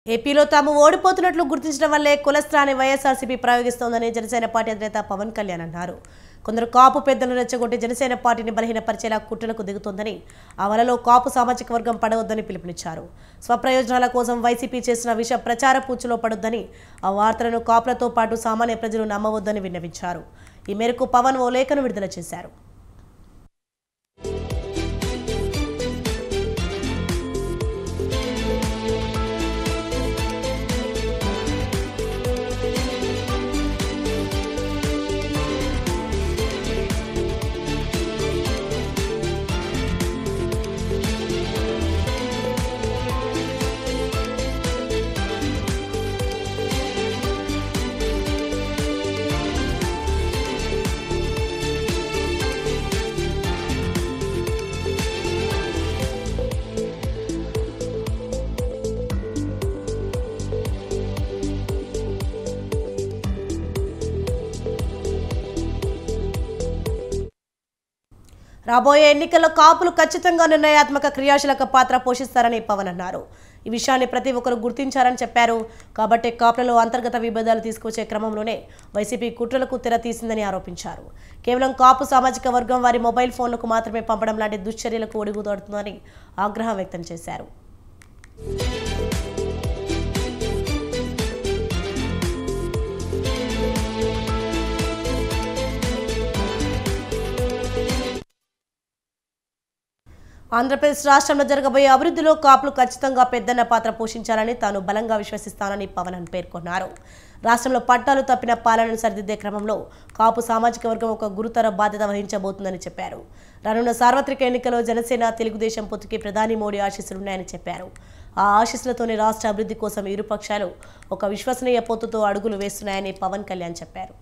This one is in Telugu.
ఏపీలో తాము ఓడిపోతున్నట్లు గుర్తించడం వల్లే కులస్త్రాన్ని వైఎస్ఆర్సీపీ ప్రయోగిస్తోందని జనసేన పార్టీ అధినేత పవన్ కళ్యాణ్ అన్నారు. కొందరు కాపు పెద్దలను రెచ్చగొట్టి జనసేన పార్టీని బలహీనపరిచేలా కుట్రలకు దిగుతోందని, ఆ వలలో కాపు సామాజిక వర్గం పడవద్దని పిలుపునిచ్చారు. స్వప్రయోజనాల కోసం వైసీపీ చేసిన విష ప్రచార పూచులో పడొద్దని, ఆ వార్తలను కాపులతో పాటు సామాన్య ప్రజలు నమ్మవద్దని విన్నవించారు. ఈ మేరకు పవన్ ఓ లేఖను విడుదల చేశారు. రాబోయే ఎన్నికల్లో కాపులు ఖచ్చితంగా నిర్ణయాత్మక క్రియాశీలక పాత్ర పోషిస్తారని పవన్ అన్నారు. ఈ విషయాన్ని ప్రతి ఒక్కరు గుర్తించారని చెప్పారు. కాబట్టి కాపులలో అంతర్గత విభేదాలు తీసుకొచ్చే క్రమంలోనే వైసీపీ కుట్రలకు తెర తీసిందని ఆరోపించారు. కేవలం కాపు సామాజిక వర్గం వారి మొబైల్ ఫోన్లకు మాత్రమే పంపడం లాంటి దుశ్చర్యలకు ఒడిగుతోడుతుందని ఆగ్రహం వ్యక్తం చేశారు. ఆంధ్రప్రదేశ్ రాష్ట్రంలో జరగబోయే అభివృద్ధిలో కాపులు ఖచ్చితంగా పెద్దన్న పాత్ర పోషించాలని తాను బలంగా విశ్వసిస్తానని పవన్ పేర్కొన్నారు. రాష్ట్రంలో పట్టాలు తప్పిన పాలనను సరిదిద్దే క్రమంలో కాపు సామాజిక వర్గం ఒక గురుతర బాధ్యత వహించబోతుందని చెప్పారు. రానున్న సార్వత్రిక ఎన్నికల్లో జనసేన తెలుగుదేశం పొత్తుకి ప్రధాని మోడీ ఆశీస్సులున్నాయని చెప్పారు. ఆ ఆశీస్సులతోనే రాష్ట్ర అభివృద్ధి కోసం ఇరు పక్షాలు ఒక విశ్వసనీయ పొత్తుతో అడుగులు వేస్తున్నాయని పవన్ కళ్యాణ్ చెప్పారు.